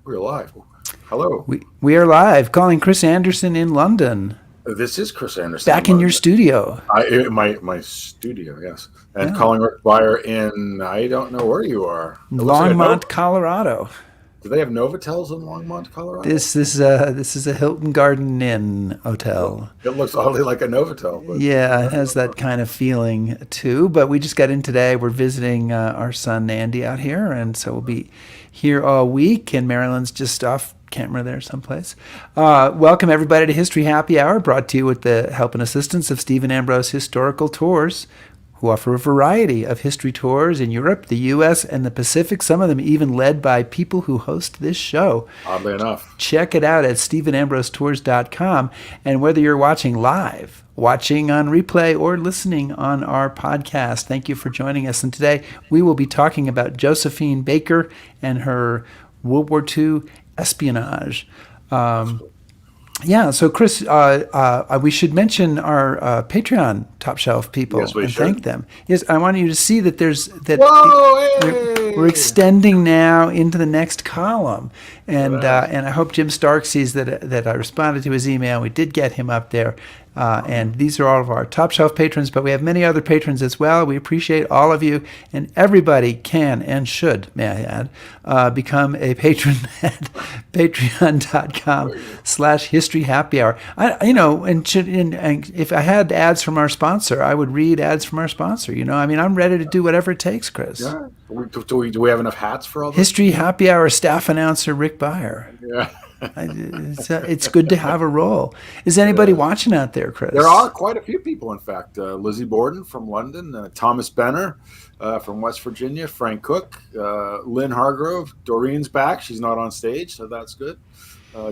We're live. Hello. We are live, calling Chris Anderson in London. This is Chris Anderson. Back in your studio. My studio, yes. And calling Rick Beyer in, I don't know where you are. Longmont, Colorado. Do they have Novotels in Longmont, Colorado? This is a Hilton Garden Inn hotel. It looks oddly like a Novotel. But yeah, it has that kind of feeling too. But we just got in today. We're visiting our son Andy out here, and so we'll be here all week. And Marilyn's just off camera there someplace. Welcome everybody to History Happy Hour, brought to you with the help and assistance of Stephen Ambrose Historical Tours, who offer a variety of history tours in Europe, the U.S., and the Pacific, some of them even led by people who host this show. Oddly enough. Check it out at stephenambrosetours.com. And whether you're watching live, watching on replay, or listening on our podcast, thank you for joining us. And today we will be talking about Josephine Baker and her World War II espionage. So Chris, we should mention our Patreon top shelf people and thank them. Yes, I want you to see that we're extending now into the next column, and I hope Jim Stark sees that I responded to his email. We did get him up there. And these are all of our top shelf patrons, but we have many other patrons as well. We appreciate all of you, and everybody can and should, may I add, become a patron at patreon.com/historyhappyhour. And if I had ads from our sponsor, I would read ads from our sponsor. I'm ready to do whatever it takes, Chris. Yeah. Do we have enough hats for all this? History Happy Hour staff announcer Rick Beyer. Yeah. It's good to have a role. Is anybody watching out there, Chris? There are quite a few people, in fact. Lizzie Borden from London, Thomas Benner from West Virginia, Frank Cook, Lynn Hargrove, Doreen's back. She's not on stage, so that's good.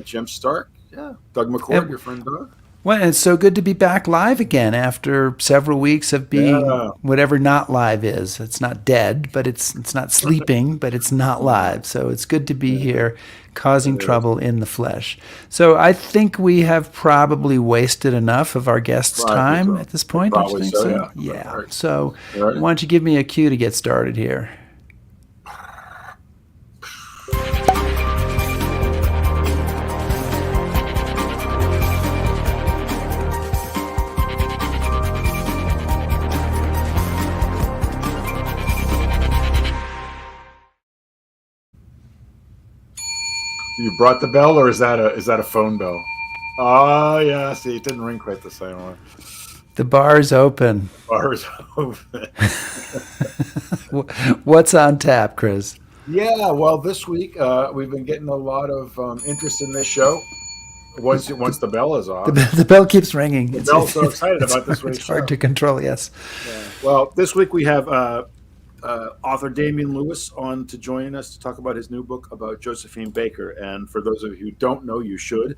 Jim Stark, Doug McCord, your friend Doug. Well, it's so good to be back live again after several weeks of being whatever not live is. It's not dead, but it's not sleeping, but it's not live. So it's good to be here, causing trouble in the flesh. So I think we have probably wasted enough of our guests' time at this point. Don't you think so? Yeah. So why don't you give me a cue to get started here? You brought the bell, or is that a phone bell? Oh yeah, see, it didn't ring quite the same way. The bar's open. Bar's open. What's on tap, Chris? Yeah, well, this week we've been getting a lot of interest in this show. Once the bell is off, the bell keeps ringing. The bell's so excited about this week. It's hard to control. Yes. Yeah. Well, this week we have author Damien Lewis on to join us to talk about his new book about Josephine Baker. And for those of you who don't know, you should.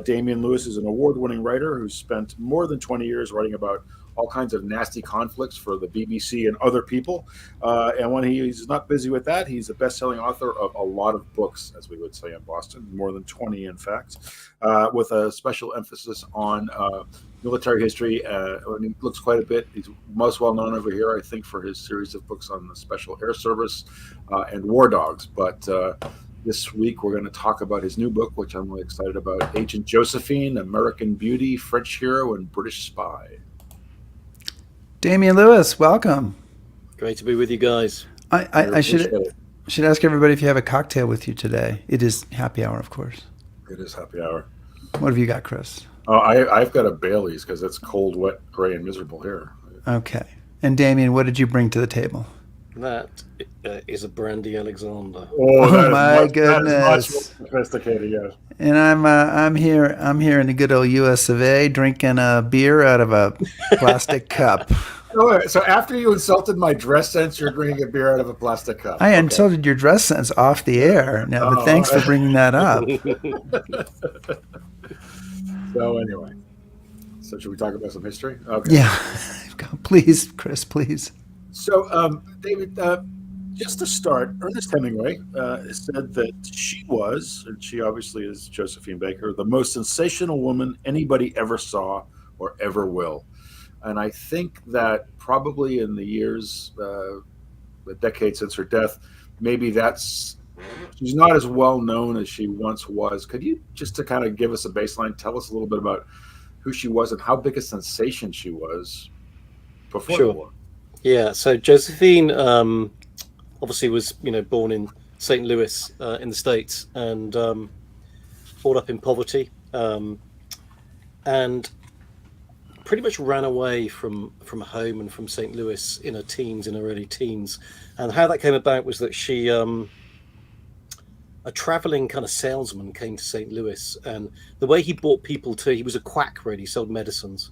Damien Lewis is an award-winning writer who's spent more than 20 years writing about all kinds of nasty conflicts for the BBC and other people. And when he's not busy with that, he's a best-selling author of a lot of books, as we would say in Boston, more than 20, in fact, with a special emphasis on military history. And he looks quite a bit. He's most well known over here, I think, for his series of books on the Special Air Service and War Dogs. But this week we're going to talk about his new book, which I'm really excited about, Agent Josephine, American Beauty, French Hero, and British Spy. Damien Lewis, welcome. Great to be with you guys. I should ask everybody if you have a cocktail with you today. It is happy hour, of course. It is happy hour. What have you got, Chris? I've got a Bailey's because it's cold, wet, gray, and miserable here. Okay. And Damien, what did you bring to the table? That is a brandy Alexander. Oh my goodness! That is much more sophisticated, yes. And I'm here in the good old U.S. of A. drinking a beer out of a plastic cup. So after you insulted my dress sense, you're drinking a beer out of a plastic cup. I insulted your dress sense off the air. Now, but thanks for bringing that up. So anyway, should we talk about some history? Okay. Yeah, please, Chris, please. So, David, just to start, Ernest Hemingway said that she was, and she obviously is Josephine Baker, the most sensational woman anybody ever saw or ever will. And I think that probably in the years, the decade since her death, maybe that's She's not as well known as she once was. Could you, just to kind of give us a baseline, tell us a little bit about who she was and how big a sensation she was before the Sure. war? Yeah. So Josephine obviously was, born in St. Louis in the States, and brought up in poverty, and pretty much ran away from home and from St. Louis in her early teens. And how that came about was that she a traveling kind of salesman came to St. Louis, and the way he brought people to, he was a quack, really, sold medicines,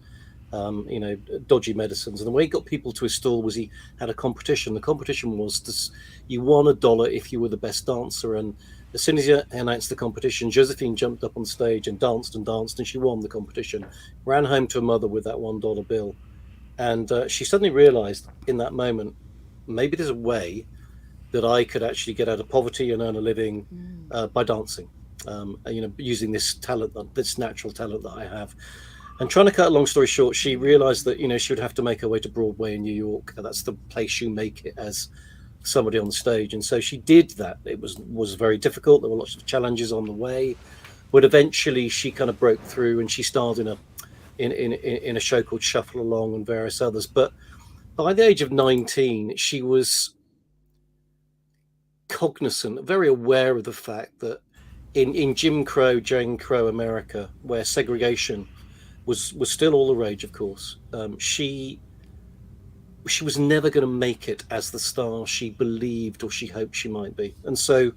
dodgy medicines. And the way he got people to his stall was he had a competition. The competition was this: you won $1 if you were the best dancer. And as soon as he announced the competition, Josephine jumped up on stage and danced, and she won the competition. Ran home to her mother with that $1 bill, and she suddenly realized in that moment, maybe there's a way that I could actually get out of poverty and earn a living by dancing, using this talent, this natural talent that I have. And trying to cut a long story short, she realized that, she would have to make her way to Broadway in New York. That's the place you make it as somebody on the stage. And so she did that. It was very difficult. There were lots of challenges on the way, but eventually she kind of broke through, and she starred in a show called Shuffle Along and various others. But by the age of 19, she was cognizant, very aware of the fact that in Jane Crow America, where segregation was still all the rage, of course, she was never going to make it as the star she believed or she hoped she might be. And so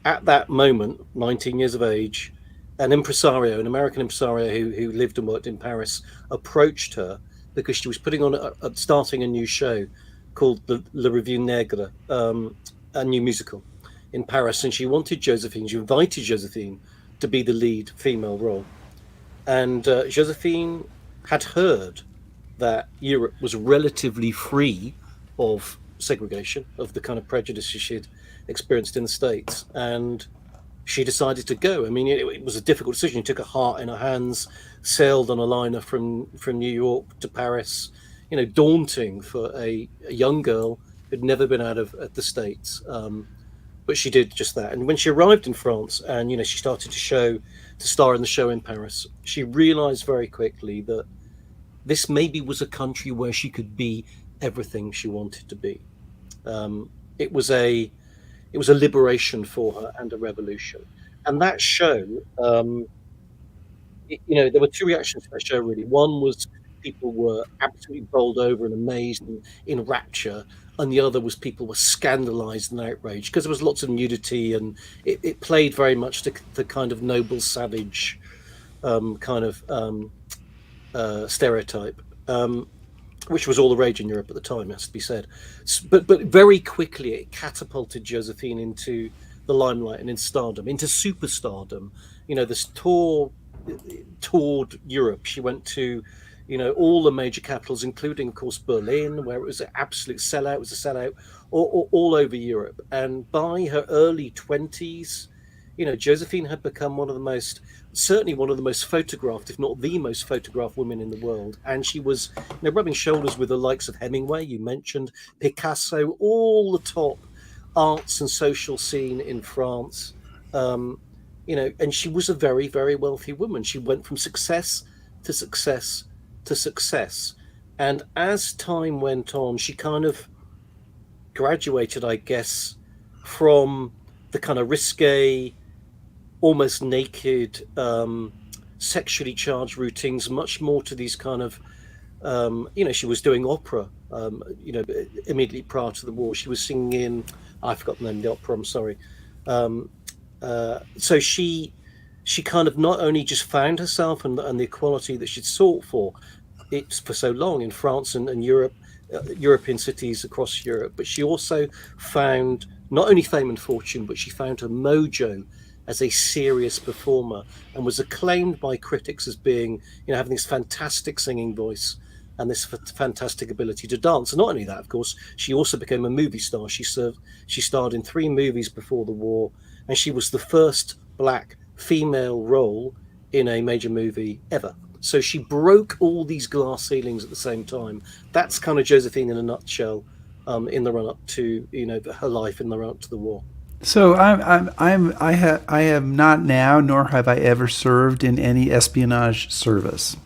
at that moment, 19 years of age, an American impresario who lived and worked in Paris, approached her because she was putting on starting a new show called Le Revue Negre, a new musical in Paris, and she invited Josephine to be the lead female role. And Josephine had heard that Europe was relatively free of segregation, of the kind of prejudices she'd experienced in the States, and she decided to go. I mean, it was a difficult decision. She took her heart in her hands, sailed on a liner from New York to Paris, daunting for a young girl who'd never been out of the States. But she did just that. And when she arrived in France and, she started to star in the show in Paris, she realized very quickly that this maybe was a country where she could be everything she wanted to be. It was a liberation for her and a revolution. And that show, there were two reactions to that show, really. One was people were absolutely bowled over and amazed and in rapture, and the other was people were scandalized and outraged because there was lots of nudity, and it played very much the kind of noble savage stereotype, which was all the rage in Europe at the time, has to be said. But very quickly it catapulted Josephine into the limelight and into stardom, into superstardom. This toured Europe. She went to all the major capitals, including, of course, Berlin, where it was an absolute sellout. It was a sellout all over Europe. And by her early 20s, Josephine had become certainly one of the most photographed, if not the most photographed women in the world. And she was rubbing shoulders with the likes of Hemingway, you mentioned, Picasso, all the top arts and social scene in France. And she was a very, very wealthy woman. She went from success to success to success. And as time went on, she kind of graduated, I guess, from the kind of risque, almost naked, sexually charged routines, much more to these kind of, she was doing opera, immediately prior to the war. She was singing in, I forgot the name of the opera, I'm sorry. So she kind of not only just found herself and the equality that she'd sought for so long in France and Europe, European cities across Europe, but she also found not only fame and fortune, but she found her mojo as a serious performer, and was acclaimed by critics as being, having this fantastic singing voice and this fantastic ability to dance. And not only that, of course, she also became a movie star. She starred in 3 movies before the war, and she was the first Black female role in a major movie ever. So she broke all these glass ceilings at the same time. That's kind of Josephine in a nutshell, in the run up to her life in the run up to the war. So I have not now, nor have I ever served in any espionage service.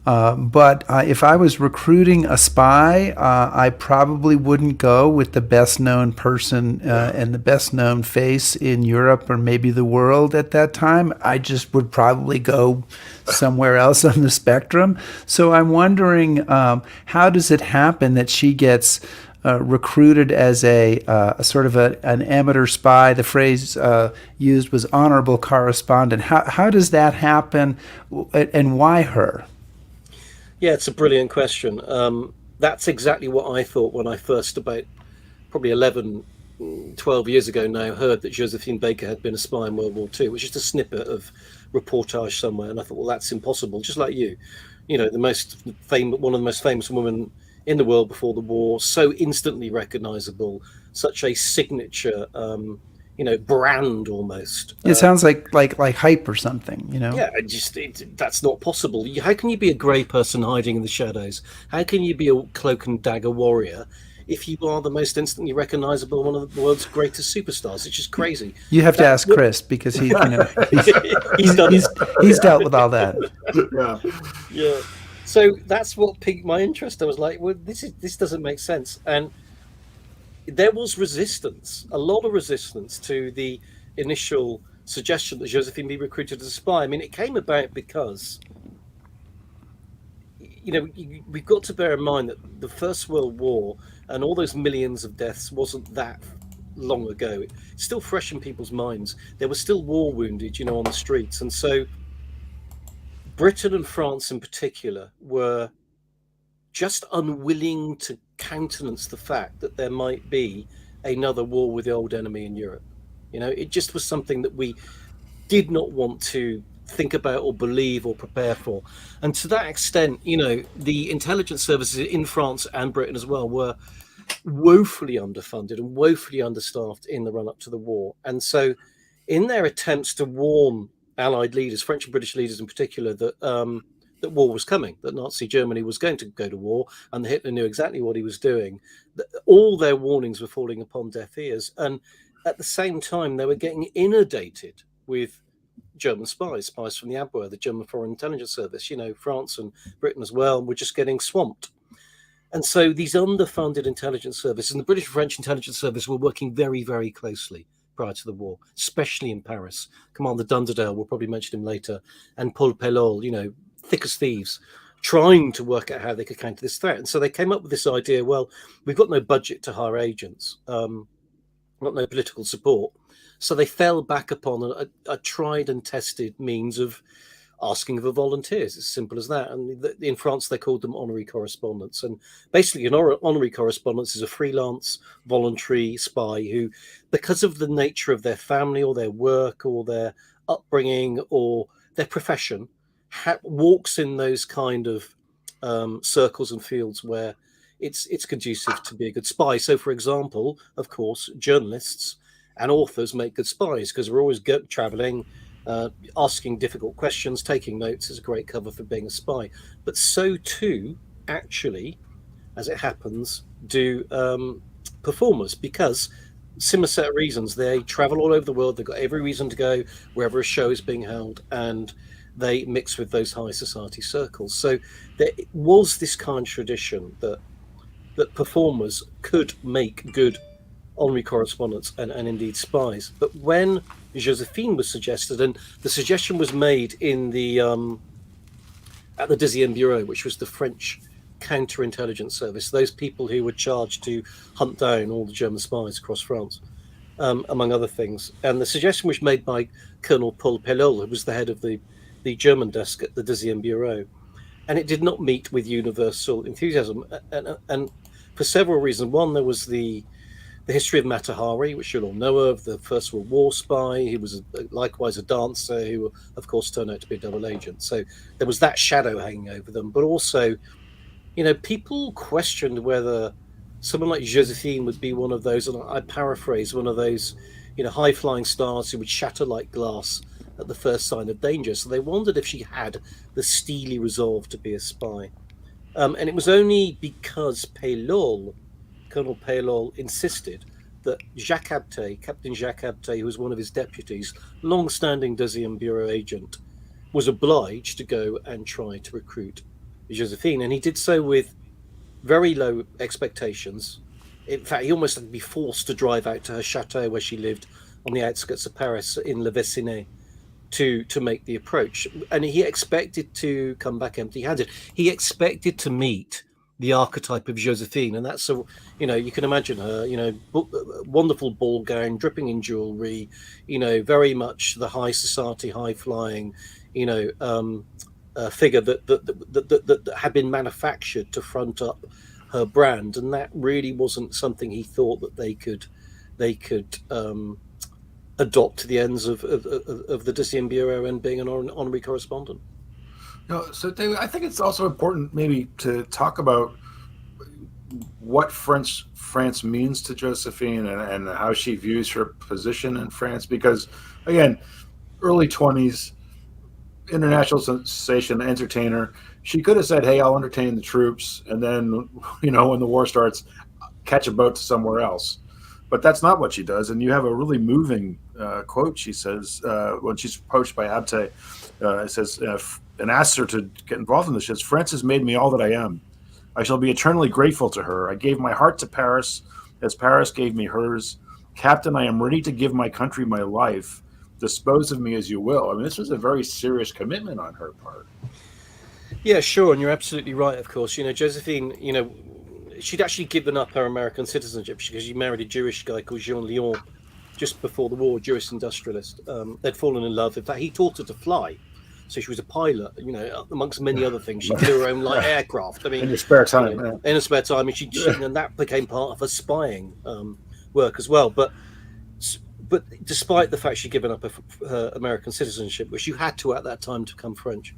But if I was recruiting a spy, I probably wouldn't go with the best known person and the best known face in Europe or maybe the world at that time. I just would probably go somewhere else on the spectrum. So I'm wondering, how does it happen that she gets recruited as a sort of an amateur spy? The phrase used was honorable correspondent. How does that happen, and why her? Yeah, it's a brilliant question. That's exactly what I thought when I first, about probably 11, 12 years ago now, heard that Josephine Baker had been a spy in World War II, which is just a snippet of reportage somewhere. And I thought, well, that's impossible. Just like you know, one of the most famous women in the world before the war, so instantly recognizable, such a signature, brand almost. It sounds like hype or something, you know. Yeah, that's not possible. How can you be a grey person hiding in the shadows? How can you be a cloak and dagger warrior if you are the most instantly recognizable, one of the world's greatest superstars? It's just crazy. You have to ask Chris because he, he's dealt with all that. Yeah. So that's what piqued my interest. I was like, well, this doesn't make sense. And there was resistance, a lot of resistance to the initial suggestion that Josephine be recruited as a spy. I mean, it came about because, we've got to bear in mind that the First World War and all those millions of deaths wasn't that long ago. It's still fresh in people's minds. There were still war wounded, on the streets. And so Britain and France in particular were just unwilling to countenance the fact that there might be another war with the old enemy in Europe. It just was something that we did not want to think about or believe or prepare for. And to that extent, the intelligence services in France and Britain as well were woefully underfunded and woefully understaffed in the run-up to the war. And so in their attempts to warn Allied leaders, French and British leaders in particular, that war was coming, that Nazi Germany was going to go to war, and Hitler knew exactly what he was doing. All their warnings were falling upon deaf ears. And at the same time, they were getting inundated with German spies from the Abwehr, the German Foreign Intelligence Service. France and Britain as well were just getting swamped. And so these underfunded intelligence services, and the British and French intelligence service, were working very, very closely prior to the war, especially in Paris. Commander Dunderdale, we'll probably mention him later, and Paul Pelol, thick as thieves, trying to work out how they could counter this threat. And so they came up with this idea, well, we've got no budget to hire agents, got no political support. So they fell back upon a tried and tested means of asking for volunteers. It's as simple as that. And in France, they called them honorary correspondents. And basically, an honorary correspondent is a freelance, voluntary spy who, because of the nature of their family or their work or their upbringing or their profession, walks in those kind of circles and fields where it's conducive to be a good spy. So, for example, of course, journalists and authors make good spies because we're always traveling, asking difficult questions, taking notes is a great cover for being a spy. But so too, actually, as it happens, do performers, because similar set of reasons. They travel all over the world. They've got every reason to go wherever a show is being held, and they mix with those high society circles. So there was this kind of tradition that performers could make good honorary correspondents and indeed spies. But when Josephine was suggested, and the suggestion was made in the at the WWII Bureau, which was the French counterintelligence service, those people who were charged to hunt down all the German spies across France, among other things. And the suggestion was made by Colonel Paul Pelol, who was the head of the German desk at the WWII Bureau. And it did not meet with universal enthusiasm, and for several reasons. One, there was the history of Mata Hari, which you'll all know of, the First World War spy. He was likewise a dancer who, of course, turned out to be a double agent. So there was that shadow hanging over them. But also, people questioned whether someone like Josephine would be one of those, and I paraphrase, one of those, high-flying stars who would shatter like glass at the first sign of danger. So they wondered if she had the steely resolve to be a spy. And it was only because Colonel Pelol insisted that Captain Jacques Abte, who was one of his deputies, long-standing Deuxième Bureau agent, was obliged to go and try to recruit Josephine, and he did so with very low expectations. In fact, he almost had to be forced to drive out to her chateau where she lived on the outskirts of Paris in Le Vessinet to make the approach. And he expected to come back empty-handed. He expected to meet the archetype of Josephine, and that's you can imagine her, wonderful ball gown, dripping in jewelry, very much the high society, high flying, figure that had been manufactured to front up her brand, and that really wasn't something he thought that they could adopt to the ends of the Deuxième Bureau and being an honorary correspondent. So David, I think it's also important maybe to talk about what France means to Josephine and how she views her position in France, because again, early 20s, international sensation, entertainer. She could have said, "Hey, I'll entertain the troops," and then, when the war starts, catch a boat to somewhere else. But that's not what she does. And you have a really moving quote. She says when she's approached by Abte, it says, and asks her to get involved in this. She says, "France has made me all that I am. I shall be eternally grateful to her. I gave my heart to Paris, as Paris gave me hers. Captain, I am ready to give my country my life. Dispose of me as you will." I mean, this was a very serious commitment on her part. Yeah, sure, and you're absolutely right. Of course, Josephine, she'd actually given up her American citizenship because she married a Jewish guy called Jean Lyon just before the war, Jewish industrialist. They'd fallen in love. In fact, he taught her to fly, so she was a pilot. Amongst many other things, she flew her own light aircraft. I mean, in her spare time, in her spare time, and that became part of her spying work as well. But despite the fact she'd given up her American citizenship, which you had to at that time to become French,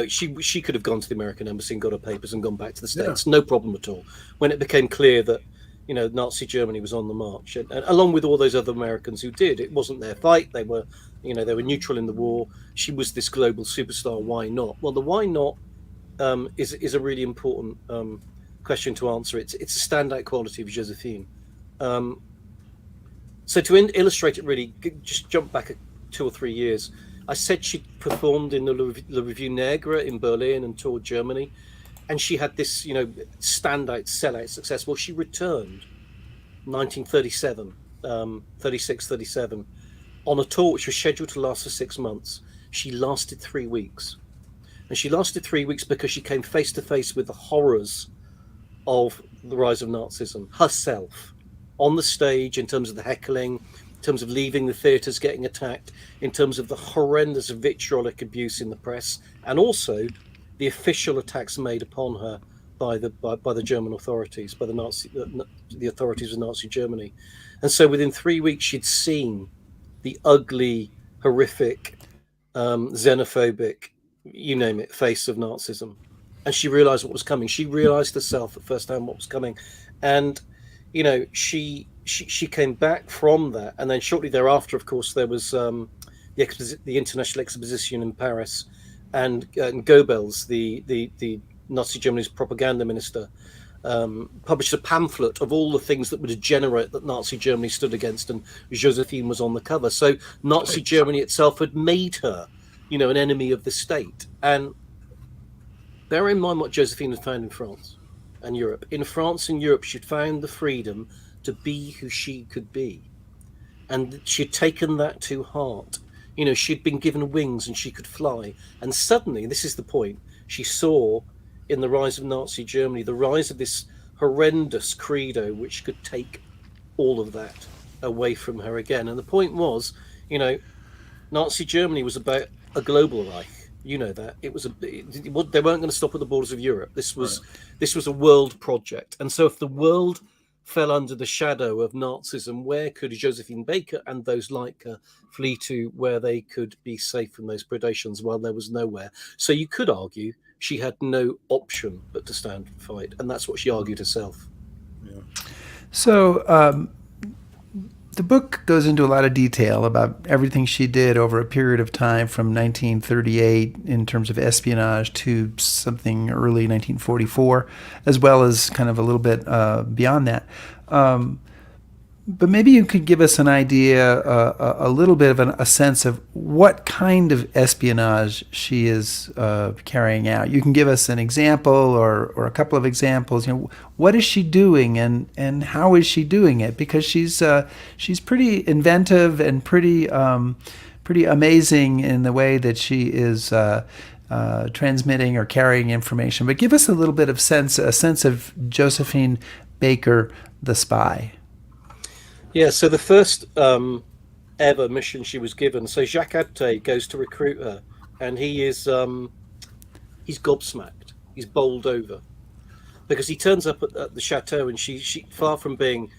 she could have gone to the American embassy and got her papers and gone back to the States, no problem at all. When it became clear that Nazi Germany was on the march, and along with all those other Americans who did, it wasn't their fight. They were neutral in the war. She was this global superstar. Why not? Well, the why not is a really important question to answer. It's a standout quality of Josephine. So to illustrate it, really, just jump back 2 or 3 years. I said she performed in the Le Revue Negre in Berlin and toured Germany, and she had this, standout, sellout success. Well, she returned 1937, 36, 37, on a tour which was scheduled to last for 6 months. She lasted 3 weeks. And she lasted 3 weeks because she came face to face with the horrors of the rise of Nazism herself, on the stage, in terms of the heckling, in terms of leaving the theatres, getting attacked, in terms of the horrendous vitriolic abuse in the press, and also the official attacks made upon her by the German authorities, by the authorities of Nazi Germany. And so within 3 weeks, she'd seen the ugly, horrific, xenophobic, you name it, face of Nazism. And she realised what was coming. She realised herself at first hand what was coming. And she came back from that, and then shortly thereafter, of course, there was the International Exposition in Paris, and Goebbels, the Nazi Germany's propaganda minister, published a pamphlet of all the things that were degenerate that Nazi Germany stood against, and Josephine was on the cover. So Nazi Germany itself had made her, an enemy of the state. And bear in mind what Josephine had found in France and Europe. In France and Europe, she'd found the freedom to be who she could be. And she'd taken that to heart. She'd been given wings and she could fly. And suddenly, this is the point, she saw in the rise of Nazi Germany, the rise of this horrendous credo which could take all of that away from her again. And the point was, Nazi Germany was about a global Reich. You know that they weren't going to stop at the borders of Europe. This was a world project. And so if the world fell under the shadow of Nazism, where could Josephine Baker and those like her flee to, where they could be safe from those predations? Well, there was nowhere. So you could argue she had no option but to stand and fight, and that's what she argued herself. Yeah. So the book goes into a lot of detail about everything she did over a period of time from 1938 in terms of espionage to something early 1944, as well as kind of a little bit beyond that. But maybe you could give us an idea, a little bit of a sense of what kind of espionage she is carrying out. You can give us an example or a couple of examples. What is she doing and how is she doing it? Because she's pretty inventive and pretty amazing in the way that she is transmitting or carrying information. But give us a little bit of a sense of Josephine Baker, the spy. Yeah, so the first ever mission she was given, so Jacques Abte goes to recruit her, and he's gobsmacked. He's bowled over because he turns up at the chateau, and she far from being,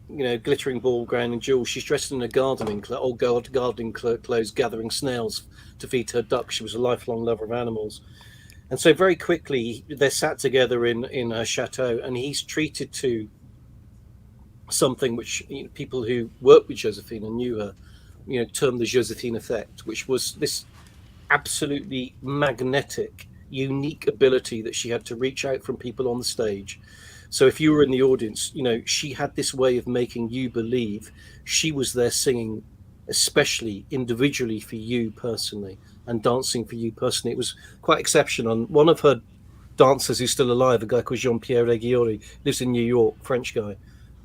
glittering ball gown and jewels, she's dressed in a gardening clothes, gathering snails to feed her ducks. She was a lifelong lover of animals, and so very quickly they're sat together in her chateau, and he's treated to something which people who worked with Josephine and knew her, termed the Josephine effect, which was this absolutely magnetic, unique ability that she had to reach out from people on the stage. So if you were in the audience, she had this way of making you believe she was there singing, especially individually for you personally, and dancing for you personally. It was quite exceptional. And one of her dancers who's still alive, a guy called Jean-Pierre Reguilori, lives in New York, French guy,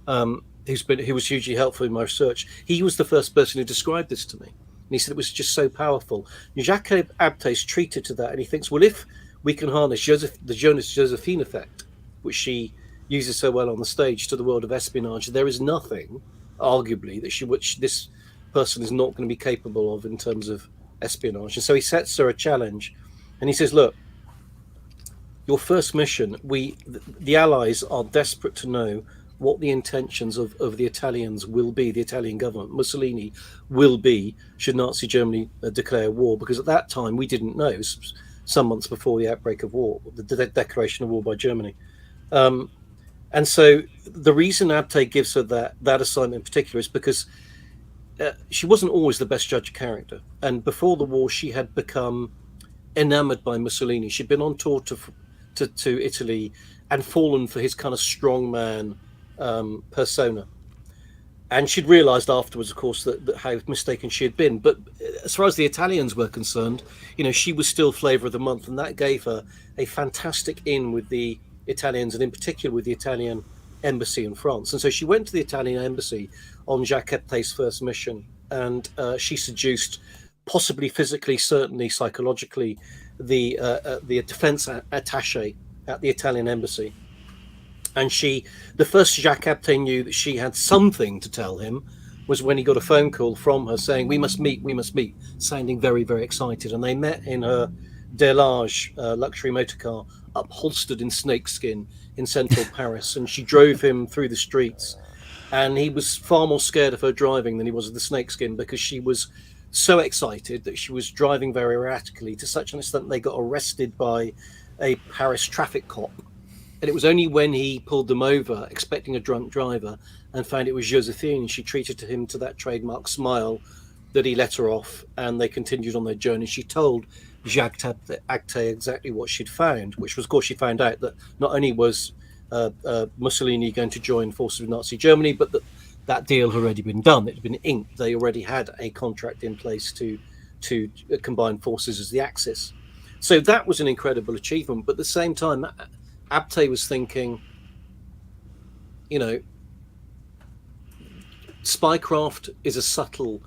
who was hugely helpful in my research. He was the first person who described this to me, and he said it was just so powerful. Jacques Abte is treated to that, and he thinks, well, if we can harness the Josephine effect, which she uses so well on the stage, to the world of espionage, there is nothing, arguably, which this person is not going to be capable of in terms of espionage. And so he sets her a challenge, and he says, look, your first mission, the Allies are desperate to know what the intentions of the Italians will be, the Italian government, Mussolini will be, should Nazi Germany declare war. Because at that time, we didn't know, some months before the outbreak of war, the declaration of war by Germany. And so the reason Abte gives her that assignment in particular is because she wasn't always the best judge of character. And before the war, she had become enamored by Mussolini. She'd been on tour to Italy and fallen for his kind of strongman persona, and she'd realized afterwards, of course, that how mistaken she had been. But as far as the Italians were concerned, she was still flavor of the month, and that gave her a fantastic in with the Italians, and in particular with the Italian embassy in France. And so she went to the Italian embassy on Jacques Abte's first mission, and she seduced, possibly physically, certainly psychologically, the defense attaché at the Italian embassy. And the first Jacques Abte knew that she had something to tell him was when he got a phone call from her saying, we must meet, sounding very, very excited. And they met in her Delage luxury motor car, upholstered in snakeskin in central Paris. And she drove him through the streets. And he was far more scared of her driving than he was of the snakeskin, because she was so excited that she was driving very erratically, to such an extent they got arrested by a Paris traffic cop. And it was only when he pulled them over, expecting a drunk driver, and found it was Josephine, and she treated him to that trademark smile, that he let her off, and they continued on their journey. She told Jacques Abte exactly what she'd found, which was, of course, she found out that not only was Mussolini going to join forces with Nazi Germany, but that deal had already been done. It had been inked. They already had a contract in place to combine forces as the Axis. So that was an incredible achievement. But at the same time, Abte was thinking, spycraft is a subtle,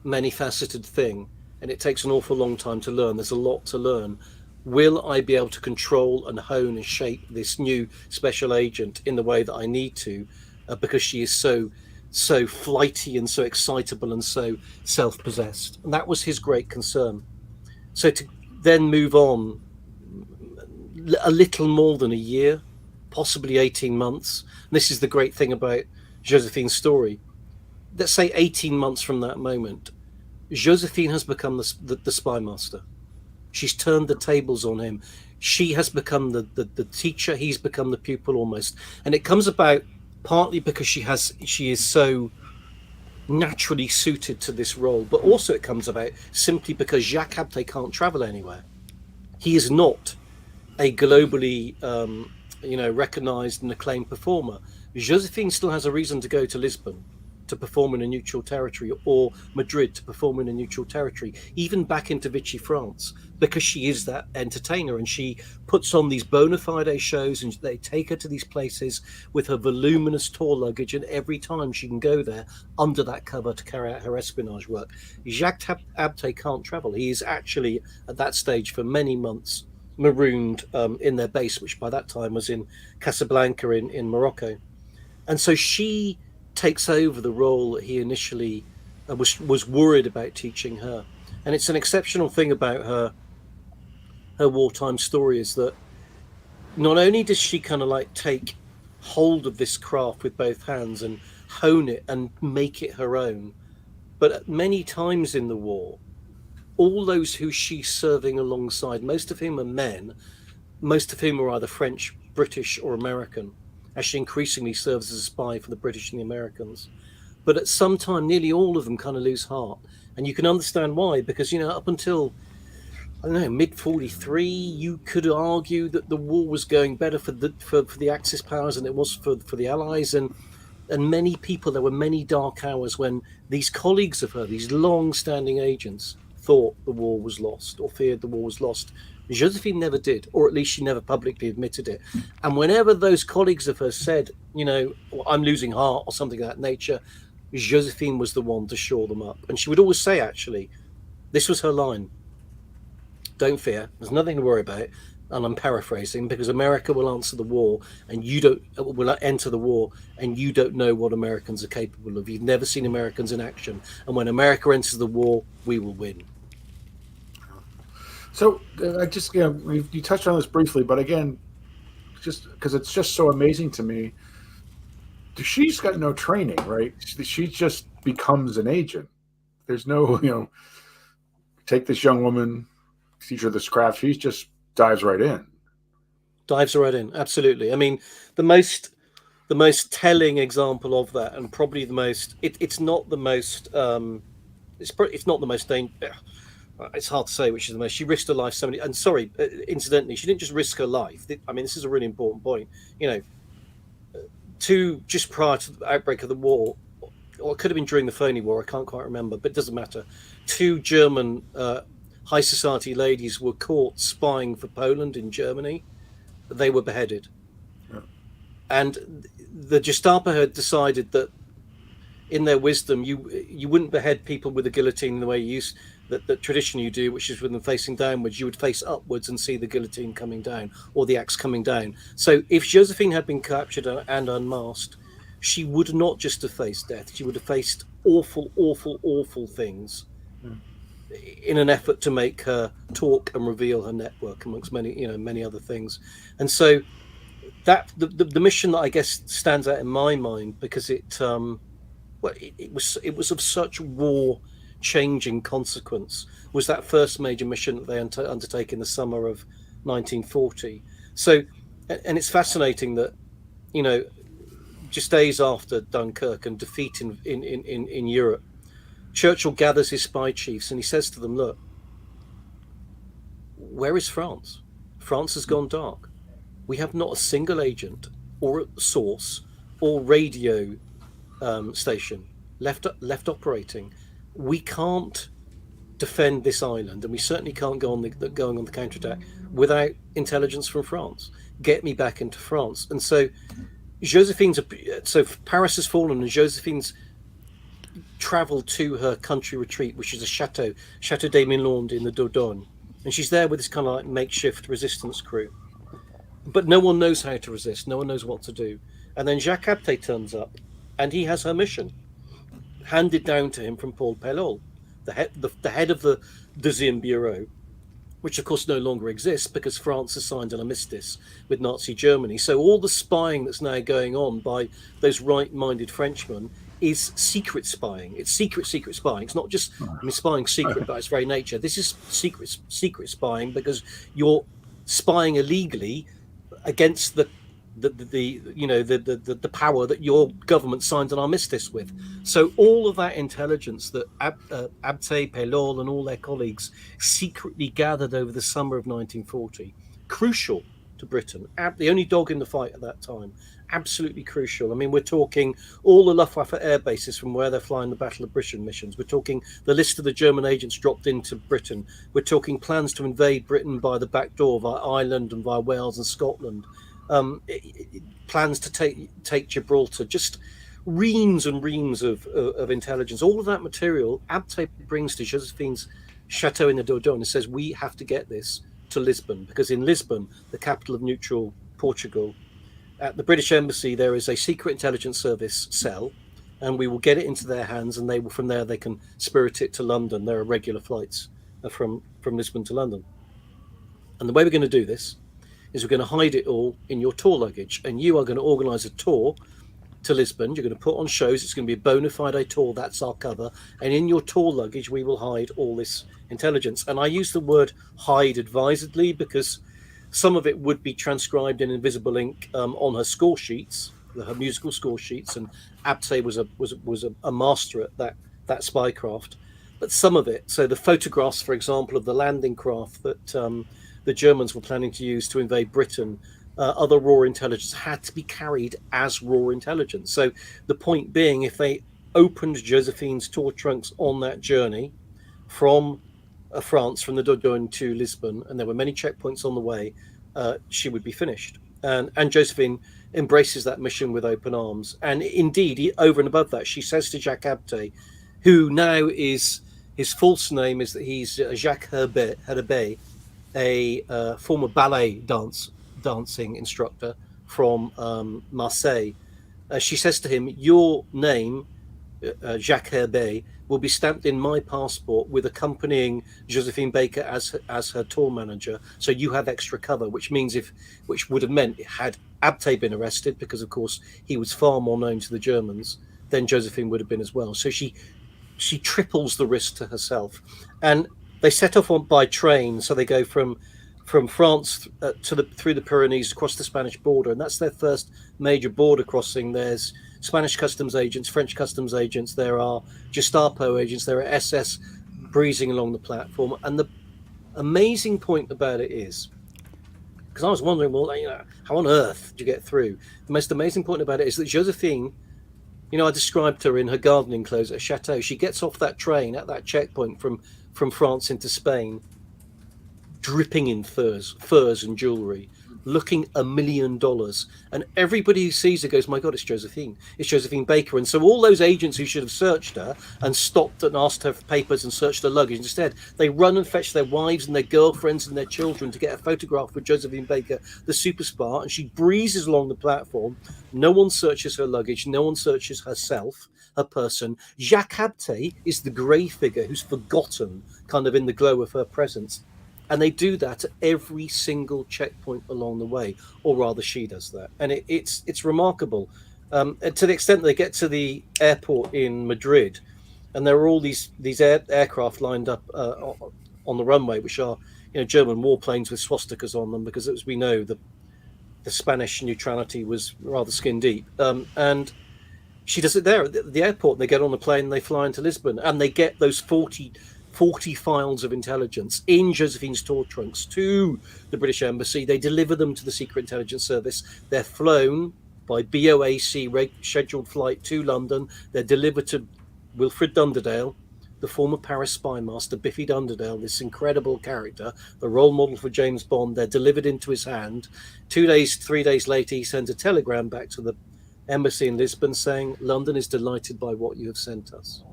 many-faceted thing, and it takes an awful long time to learn. There's a lot to learn. Will I be able to control and hone and shape this new special agent in the way that I need to, because she is so flighty and so excitable and so self-possessed? And that was his great concern. So to then move on a little more than a year, possibly 18 months. And this is the great thing about Josephine's story. Let's say 18 months from that moment, Josephine has become the spy master. She's turned the tables on him. She has become the teacher. He's become the pupil almost. And it comes about partly because she is so naturally suited to this role, but also it comes about simply because Jacques Abte can't travel anywhere. He is not a globally recognized and acclaimed performer. Josephine still has a reason to go to Lisbon to perform in a neutral territory, or Madrid to perform in a neutral territory, even back into Vichy, France, because she is that entertainer, and she puts on these bona fide shows, and they take her to these places with her voluminous tour luggage, and every time she can go there under that cover to carry out her espionage work. Jacques Abte can't travel. He is actually at that stage for many months marooned in their base, which by that time was in Casablanca in Morocco. And so she takes over the role that he initially was worried about teaching her. And it's an exceptional thing about her wartime story, is that not only does she kind of like take hold of this craft with both hands and hone it and make it her own, but many times in the war, all those who she's serving alongside, most of whom are men, most of whom are either French, British, or American, as she increasingly serves as a spy for the British and the Americans. But at some time, nearly all of them kind of lose heart. And you can understand why, because, up until, I don't know, mid-43, you could argue that the war was going better for the Axis powers than it was for the Allies. And many people, there were many dark hours when these colleagues of her, these long-standing agents, thought the war was lost or feared the war was lost. Josephine never did, or at least she never publicly admitted it. And whenever those colleagues of hers said, I'm losing heart or something of that nature, Josephine was the one to shore them up. And she would always say, actually, this was her line: don't fear, there's nothing to worry about. And I'm paraphrasing, because America will answer the war, and will enter the war, and you don't know what Americans are capable of. You've never seen Americans in action. And when America enters the war, we will win. So I just, you touched on this briefly, but again, just because it's just so amazing to me, she's got no training, right? She just becomes an agent. There's no, take this young woman, teach her this craft. She just dives right in. Absolutely. I mean, the most telling example of that, and probably the most, it's not the most, it's not the most dangerous. It's hard to say which is the most. She risked her life so many. And sorry, incidentally, she didn't just risk her life. I mean, this is a really important point. Just prior to the outbreak of the war, or it could have been during the phony war, I can't quite remember, but it doesn't matter. 2 German high society ladies were caught spying for Poland in Germany. They were beheaded. Yeah. And the Gestapo had decided that, in their wisdom, you wouldn't behead people with a guillotine the way you used the tradition you do, which is with them facing downwards. You would face upwards and see the guillotine coming down, or the axe coming down. So if Josephine had been captured and unmasked, she would not just have faced death. She would have faced awful, awful, awful things in an effort to make her talk and reveal her network, amongst many other things. And so that the mission that I guess stands out in my mind, because it was of such war-changing consequence, was that first major mission that they undertake in the summer of 1940. So, and it's fascinating that, just days after Dunkirk and defeat in Europe, Churchill gathers his spy chiefs and he says to them, look, where is France? France has gone dark. We have not a single agent or source or radio station left operating. We can't defend this island, and we certainly can't go on going on the counterattack without intelligence from France. Get me back into France. And so so Paris has fallen, and Josephine's travelled to her country retreat, which is a Chateau Damien Lewis in the Dordogne, and she's there with this kind of like makeshift resistance crew. But no one knows how to resist. No one knows what to do. And then Jacques Abte turns up, and he has her mission handed down to him from Paul Pelol, the head of the Deuxième Bureau, which of course no longer exists because France has signed an armistice with Nazi Germany. So all the spying that's now going on by those right-minded Frenchmen is secret spying. It's secret spying. It's not just spying secret by its very nature. This is secret spying because you're spying illegally against the power that your government signed an armistice with. So all of that intelligence that Abte, Pelol, and all their colleagues secretly gathered over the summer of 1940, crucial to Britain, the only dog in the fight at that time, absolutely crucial. I mean, we're talking all the Luftwaffe air bases from where they're flying the Battle of Britain missions. We're talking the list of the German agents dropped into Britain. We're talking plans to invade Britain by the back door via Ireland and via Wales and Scotland. Plans to take Gibraltar. Just reams and reams of intelligence. All of that material Abte brings to Josephine's chateau in the Dordogne and says, we have to get this to Lisbon, because in Lisbon, the capital of neutral Portugal, at the British Embassy, there is a secret intelligence service cell, and we will get it into their hands, and they will, from there, they can spirit it to London. There are regular flights from Lisbon to London. And the way we're going to do this is we're going to hide it all in your tour luggage, and you are going to organise a tour to Lisbon. You're going to put on shows. It's going to be a bona fide tour. That's our cover. And in your tour luggage, we will hide all this intelligence. And I use the word hide advisedly, because some of it would be transcribed in invisible ink on her score sheets, her musical score sheets. And Abte was a master at that spycraft. But some of it, so the photographs, for example, of the landing craft that the Germans were planning to use to invade Britain, other raw intelligence had to be carried as raw intelligence. So the point being, if they opened Josephine's tour trunks on that journey from France, from the Dordogne to Lisbon, and there were many checkpoints on the way, she would be finished. And Josephine embraces that mission with open arms. And indeed, over and above that, she says to Jacques Abte, who now is, his false name is that he's Jacques Herbet, a former ballet dancing instructor from Marseille. She says to him, your name, Jacques Herbet, will be stamped in my passport with accompanying Josephine Baker as her tour manager. So you have extra cover, which would have meant, had Abte been arrested, because of course he was far more known to the Germans, then Josephine would have been as well. So she triples the risk to herself. And they set off by train. So they go from France through the Pyrenees across the Spanish border, and that's their first major border crossing. There's Spanish customs agents, French customs agents, there are Gestapo agents, there are SS breezing along the platform. And the amazing point about it is, because I was wondering, well, how on earth did you get through? The most amazing point about it is that Josephine, I described her in her gardening clothes at a chateau. She gets off that train at that checkpoint from France into Spain, dripping in furs and jewelry, looking $1 million. And everybody who sees her goes, my God, it's Josephine Baker. And so all those agents who should have searched her and stopped and asked her for papers and searched her luggage, instead they run and fetch their wives and their girlfriends and their children to get a photograph with Josephine Baker, the super spy. And she breezes along the platform. No one searches her luggage, no one searches herself, her person. Jacques Abte is the grey figure who's forgotten kind of in the glow of her presence. And they do that at every single checkpoint along the way, or rather she does that. And it's remarkable, to the extent that they get to the airport in Madrid, and there are all these aircraft lined up on the runway, which are German warplanes with swastikas on them, because as we know, the Spanish neutrality was rather skin deep. And she does it there at the airport. They get on the plane, they fly into Lisbon, and they get those 40 files of intelligence in Josephine's tour trunks to the British Embassy. They deliver them to the Secret Intelligence Service. They're flown by BOAC scheduled flight to London. They're delivered to Wilfred Dunderdale, the former Paris spy master, Biffy Dunderdale, this incredible character, the role model for James Bond. They're delivered into his hand. 3 days later, he sends a telegram back to the embassy in Lisbon saying, London is delighted by what you have sent us.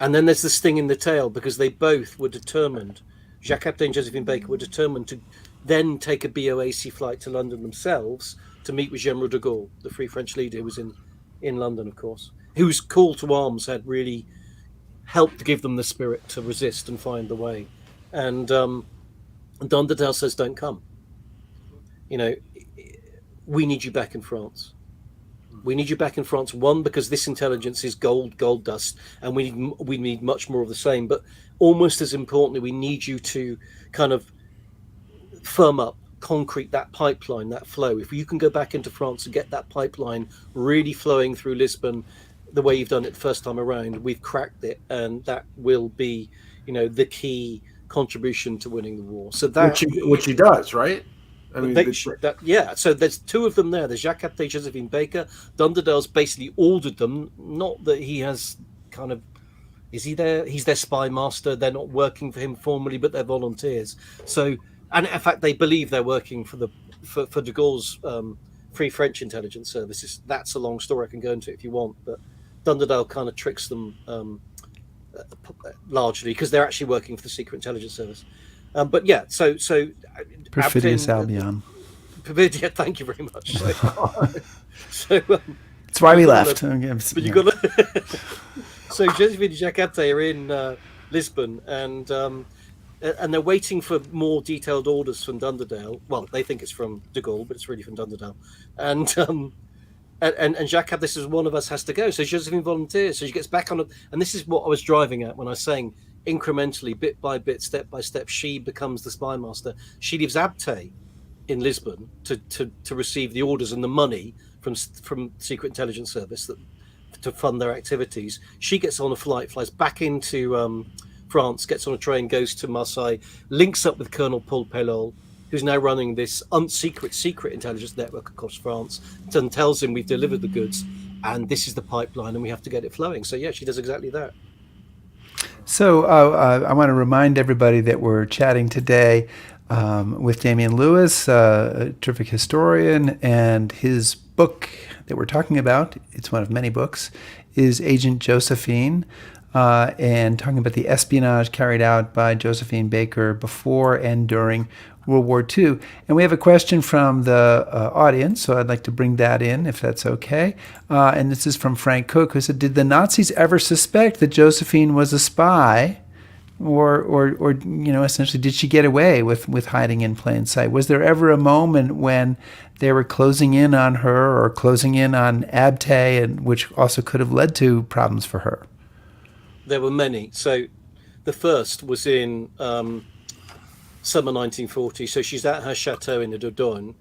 And then there's the sting in the tail, because they both were determined, Jacques Abte and Josephine Baker were determined to then take a BOAC flight to London themselves to meet with General de Gaulle, the Free French leader who was in London, of course, whose call to arms had really helped give them the spirit to resist and find the way. And Dunderdale says, don't come. We need you back in France. We need you back in France, one, because this intelligence is gold dust, and we need much more of the same. But almost as importantly, we need you to kind of firm up, concrete that pipeline, that flow. If you can go back into France and get that pipeline really flowing through Lisbon the way you've done it the first time around, we've cracked it, and that will be, the key contribution to winning the war. So that which he does, right? I mean, So there's two of them there. There's Jacques Capet, Josephine Baker. Dunderdale's basically ordered them. Not that he has kind of. Is he there? He's their spy master. They're not working for him formally, but they're volunteers. So, and in fact, they believe they're working for de Gaulle's Free French Intelligence Services. That's a long story I can go into if you want. But Dunderdale kind of tricks them largely because they're actually working for the Secret Intelligence Service. But yeah, so Perfidious Albion. Yeah, thank you very much. It's why we left. But you got to. So Josephine and Jacques Capet are in Lisbon, and they're waiting for more detailed orders from Dunderdale. Well, they think it's from de Gaulle, but it's really from Dunderdale. And Jacques Capet says, one of us has to go. So Josephine volunteers. So she gets back on it. And this is what I was driving at when I was saying incrementally, bit by bit, step by step, she becomes the spy master. She leaves Abte in Lisbon to receive the orders and the money from Secret Intelligence Service to fund their activities. She gets on a flight, flies back into France, gets on a train, goes to Marseille, links up with Colonel Paul Pelol, who's now running this secret intelligence network across France, and tells him we've delivered the goods and this is the pipeline and we have to get it flowing. So yeah, she does exactly that. So I want to remind everybody that we're chatting today with Damien Lewis, a terrific historian, and his book that we're talking about, it's one of many books, is Agent Josephine, and talking about the espionage carried out by Josephine Baker before and during World War II. And we have a question from the audience, so I'd like to bring that in, if that's okay. And this is from Frank Cook, who said, did the Nazis ever suspect that Josephine was a spy? Or essentially, did she get away with hiding in plain sight? Was there ever a moment when they were closing in on her or closing in on Abte, and which also could have led to problems for her? There were many. So the first was in summer 1940. So she's at her chateau in the Dordogne,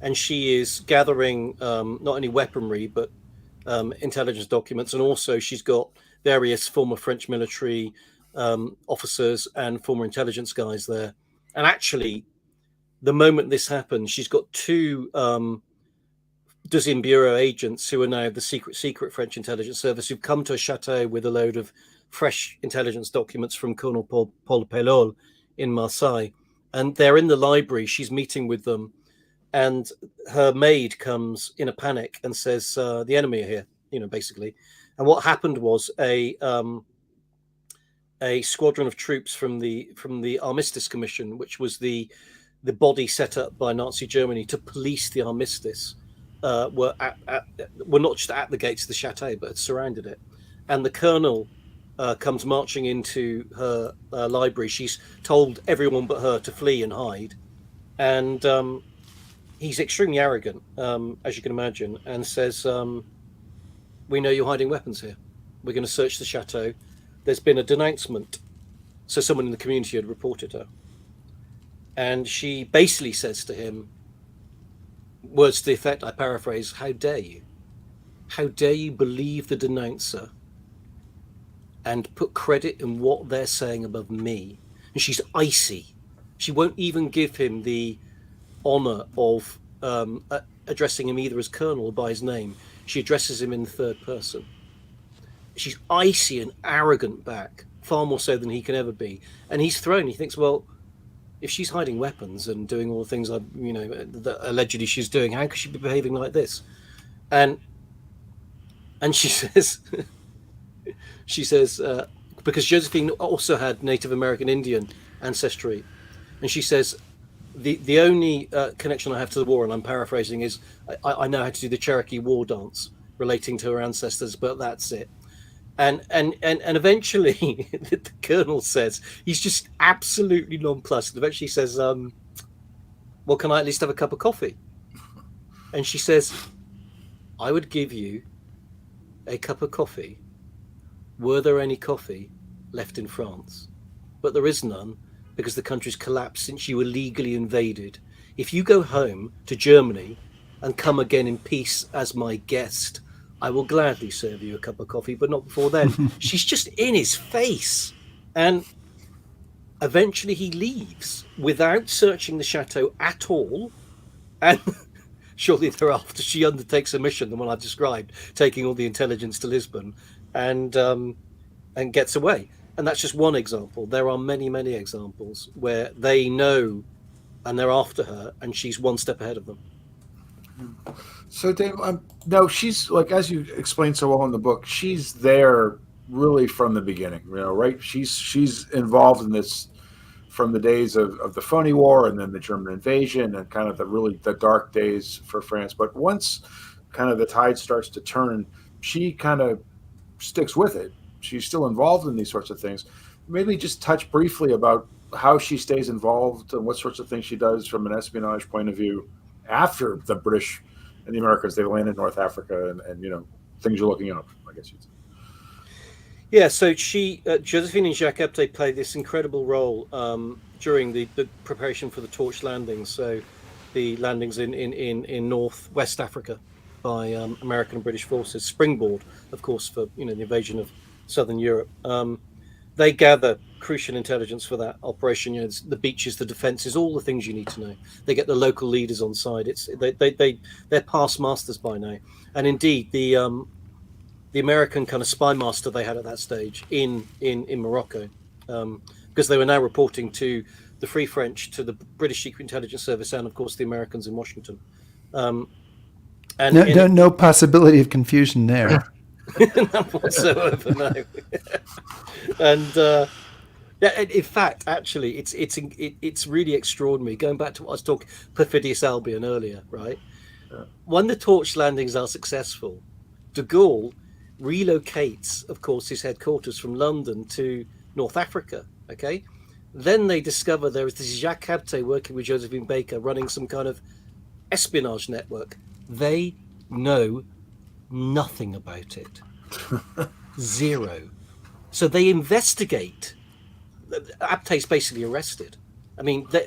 and she is gathering not only weaponry, but intelligence documents. And also she's got various former French military officers and former intelligence guys there. And actually, the moment this happened, she's got two Deuxième Bureau agents who are now the secret French intelligence service, who've come to a chateau with a load of fresh intelligence documents from Colonel Paul Pelol in Marseille. And they're in the library. She's meeting with them. And her maid comes in a panic and says, the enemy are here, basically. And what happened was a squadron of troops from the Armistice Commission, which was the body set up by Nazi Germany to police the armistice, were not just at the gates of the chateau, but had surrounded it. And the colonel comes marching into her library. She's told everyone but her to flee and hide. And he's extremely arrogant, as you can imagine, and says, we know you're hiding weapons here. We're going to search the chateau. There's been a denouncement. So someone in the community had reported her. And she basically says to him, words to the effect, I paraphrase, how dare you? How dare you believe the denouncer and put credit in what they're saying above me? And she's icy. She won't even give him the honor of addressing him either as colonel or by his name. She addresses him in the third person. She's icy and arrogant back, far more so than he can ever be. And he's thrown. He thinks, well, if she's hiding weapons and doing all the things that allegedly she's doing, how could she be behaving like this? And she says, because Josephine also had Native American Indian ancestry, and she says, the only connection I have to the war, and I'm paraphrasing, is I know how to do the Cherokee war dance relating to her ancestors, but that's it. And eventually the colonel says, he's just absolutely nonplussed. And eventually he says, well, can I at least have a cup of coffee? And she says, I would give you a cup of coffee were there any coffee left in France. But there is none, because the country's collapsed since you were legally invaded. If you go home to Germany and come again in peace as my guest, I will gladly serve you a cup of coffee, but not before then. She's just in his face. And eventually he leaves without searching the chateau at all, And shortly thereafter, she undertakes a mission, the one I described, taking all the intelligence to Lisbon, and gets away. And that's just one example. There are many, many examples where they know and they're after her, and she's one step ahead of them. So, Dave, no, she's like, as you explained so well in the book, she's there really from the beginning, right? She's involved in this from the days of the Phony War and then the German invasion and kind of the dark days for France. But once kind of the tide starts to turn, she kind of sticks with it. She's still involved in these sorts of things. Maybe just touch briefly about how she stays involved and what sorts of things she does from an espionage point of view after the British and the Americans, they land in North Africa and things you're looking up, I guess you'd say. Yeah, so Josephine and Jacques Abte played this incredible role during the preparation for the torch landings. So the landings in Northwest Africa by American and British forces, springboard, of course, for the invasion of Southern Europe. They gather crucial intelligence for that operation. The beaches, the defences, all the things you need to know. They get the local leaders on side. They're past masters by now. And indeed, the American kind of spy master they had at that stage in Morocco, because they were now reporting to the Free French, to the British Secret Intelligence Service, and of course the Americans in Washington. No possibility of confusion there. None whatsoever, no. And in fact, actually, it's really extraordinary. Going back to what I was talking, Perfidious Albion earlier, right? Yeah. When the torch landings are successful, de Gaulle relocates, of course, his headquarters from London to North Africa. Okay, then they discover there is this Jacques Abte working with Josephine Baker, running some kind of espionage network. They know nothing about it. Zero. So they investigate. Abte's basically arrested. I mean, they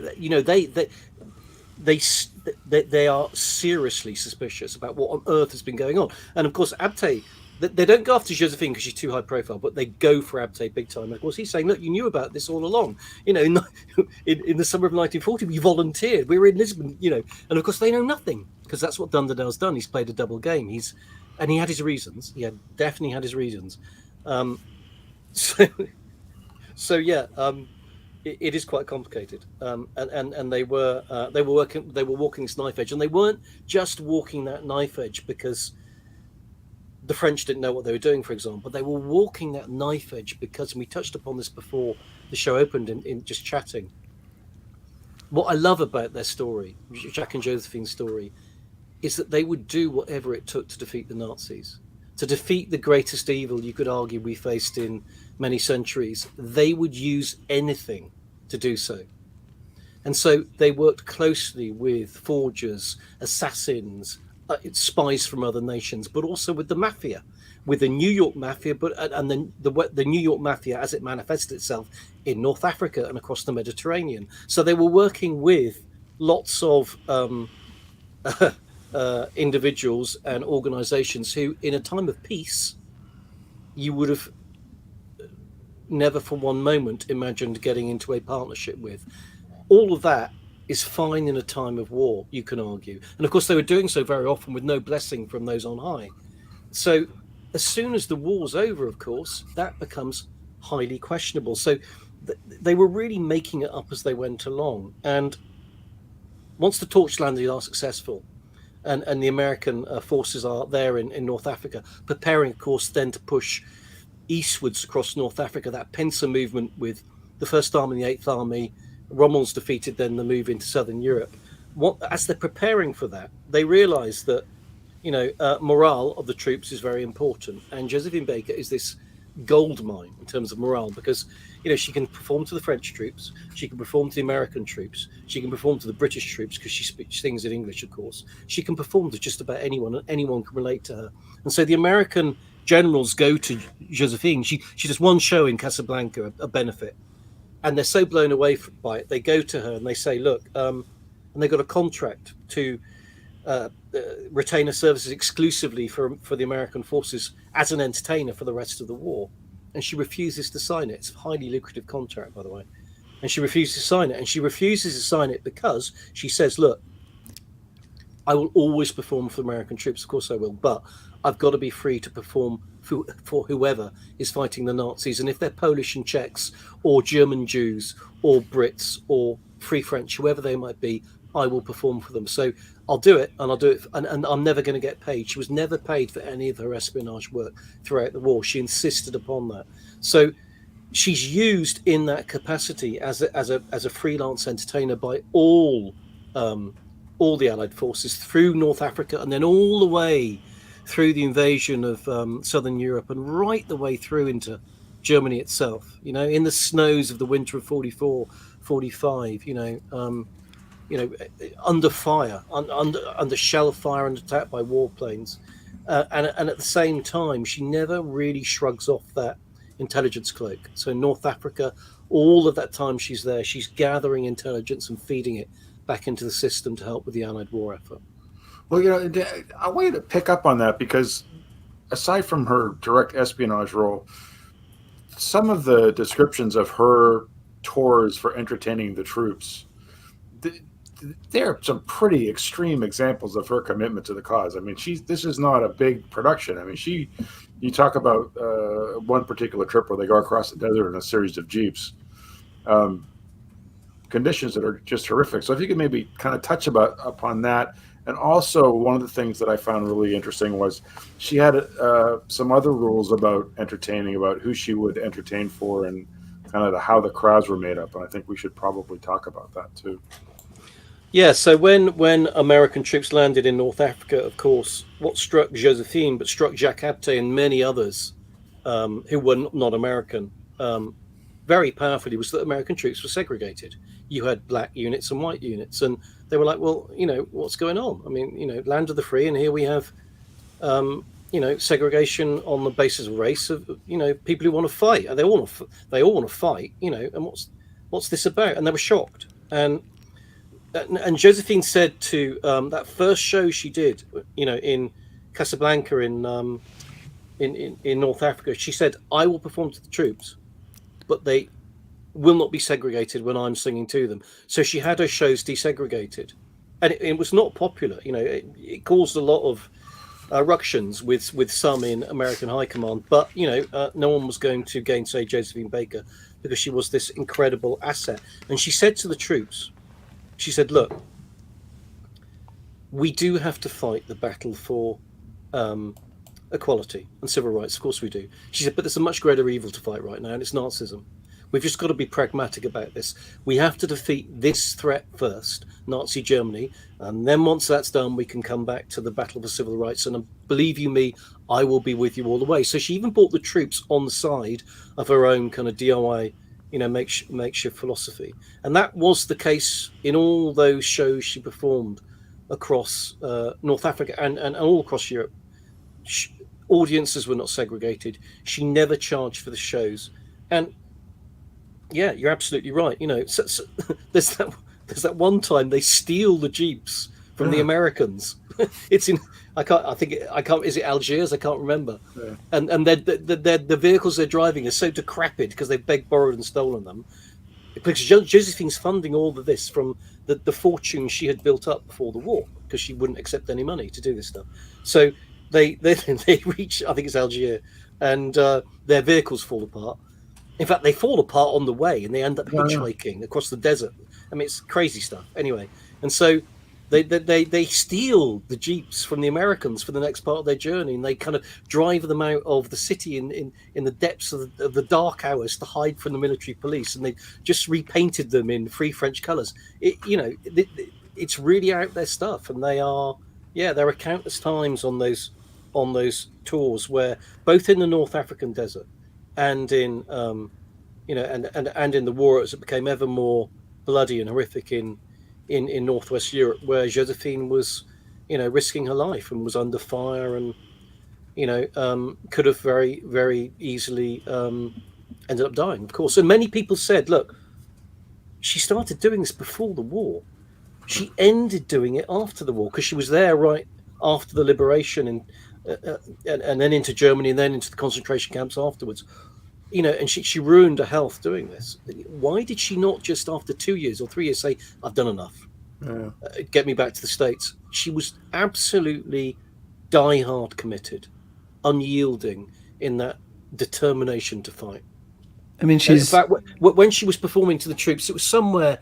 are seriously suspicious about what on earth has been going on. And of course, Abte, they don't go after Josephine because she's too high profile, but they go for Abte big time. And of course, he's saying, look, you knew about this all along. In the summer of 1940, we volunteered. We were in Lisbon, And of course, they know nothing because that's what Dunderdale's done. He's played a double game. And he had his reasons. He definitely had his reasons. It is quite complicated. And they were walking this knife edge, and they weren't just walking that knife edge because the French didn't know what they were doing, for example. They were walking that knife edge because, and we touched upon this before the show opened in just chatting. What I love about their story, Jacques and Josephine's story, is that they would do whatever it took to defeat the Nazis, to defeat the greatest evil you could argue we faced in many centuries. They would use anything to do so. And so they worked closely with forgers, assassins, spies from other nations, but also with the mafia, with the New York mafia, and then the New York mafia as it manifested itself in North Africa and across the Mediterranean. So they were working with lots of individuals and organizations who, in a time of peace, you would have never for one moment imagined getting into a partnership with. All of that is fine in a time of war, you can argue. And of course, they were doing so very often with no blessing from those on high. So as soon as the war's over, of course, that becomes highly questionable. So they were really making it up as they went along. And once the torch landings are successful, and the American forces are there in North Africa, preparing, of course, then to push eastwards across North Africa, that pincer movement with the First Army and the Eighth Army, Rommel's defeated, then the move into Southern Europe. As they're preparing for that, they realise that, morale of the troops is very important. And Josephine Baker is this gold mine in terms of morale because, she can perform to the French troops, she can perform to the American troops, she can perform to the British troops because she speaks things in English, of course. She can perform to just about anyone, and anyone can relate to her. And so the American generals go to Josephine. She does one show in Casablanca, a benefit, and they're so blown away by it. They go to her and they say, look, and they got a contract to retain her services exclusively for the American forces as an entertainer for the rest of the war. And she refuses to sign it. It's a highly lucrative contract, by the way. And she refuses to sign it. And she refuses to sign it because she says, look, I will always perform for American troops, of course I will, but I've got to be free to perform for whoever is fighting the Nazis. And if they're Polish and Czechs, or German Jews, or Brits, or Free French, whoever they might be, I will perform for them. So I'll do it, and I'll do it, and I'm never going to get paid. She was never paid for any of her espionage work throughout the war. She insisted upon that. So she's used in that capacity as a freelance entertainer by all the Allied forces through North Africa, and then all the way through the invasion of Southern Europe, and right the way through into Germany itself. You know, in the snows of the winter of 44, 45. Under fire, under shell fire, and attacked by warplanes, and at the same time, she never really shrugs off that intelligence cloak. So in North Africa, all of that time she's there, she's gathering intelligence and feeding it back into the system to help with the Allied war effort. Well, I want you to pick up on that, because aside from her direct espionage role, some of the descriptions of her tours for entertaining the troops, there are some pretty extreme examples of her commitment to the cause. I mean, this is not a big production. I mean, you talk about one particular trip where they go across the desert in a series of jeeps, conditions that are just horrific. So if you could maybe kind of touch upon that. And also, one of the things that I found really interesting was she had some other rules about entertaining, about who she would entertain for, and kind of how the crowds were made up. And I think we should probably talk about that too. Yeah, so when American troops landed in North Africa, of course, what struck Josephine, but struck Jacques Abte and many others who were not American, very powerfully, was that American troops were segregated. You had black units and white units, and they were like, well, what's going on? I mean, land of the free, and here we have, segregation on the basis of race of, people who want to fight. They all want to fight, and what's this about? And they were shocked. And Josephine said to that first show she did, in Casablanca in North Africa, she said, I will perform to the troops, but they will not be segregated when I'm singing to them. So she had her shows desegregated, and it was not popular. It caused a lot of ructions with some in American high command, but no one was going to gainsay Josephine Baker, because she was this incredible asset. And she said to the troops, she said, look, we do have to fight the battle for equality and civil rights. Of course we do. She said, but there's a much greater evil to fight right now, and it's Nazism. We've just got to be pragmatic about this. We have to defeat this threat first, Nazi Germany, and then once that's done, we can come back to the battle for civil rights. And believe you me, I will be with you all the way. So she even brought the troops on the side of her own kind of DIY, makeshift philosophy. And that was the case in all those shows she performed across North Africa and all across Europe. Audiences were not segregated. She never charged for the shows. And yeah, you're absolutely right. So there's that one time they steal the jeeps from the Americans. It's in I can't. Is it Algiers? I can't remember. Yeah. And the vehicles they're driving are so decrepit because they've begged, borrowed, and stolen them. Because Josephine's funding all of this from the fortune she had built up before the war, because she wouldn't accept any money to do this stuff. So they reach, I think it's Algiers, and their vehicles fall apart. In fact, they fall apart on the way, and they end up hitchhiking across the desert. I mean, it's crazy stuff. Anyway, and so they steal the jeeps from the Americans for the next part of their journey, and they kind of drive them out of the city in the depths of the dark hours to hide from the military police, and they just repainted them in Free French colours. It's really out there stuff, and there are countless times on those tours where, both in the North African desert and in and in the war as it became ever more bloody and horrific in Northwest Europe, where Josephine was risking her life and was under fire, and could have very, very easily ended up dying, of course. And many people said, look, she started doing this before the war, she ended doing it after the war, because she was there right after the liberation, and then into Germany, and then into the concentration camps afterwards. And she ruined her health doing this. Why did she not just, after 2 years or 3 years, say, I've done enough, get me back to the States? she was absolutely die-hard committed, unyielding in that determination to fight. I mean, In she's fact, when she was performing to the troops, it was somewhere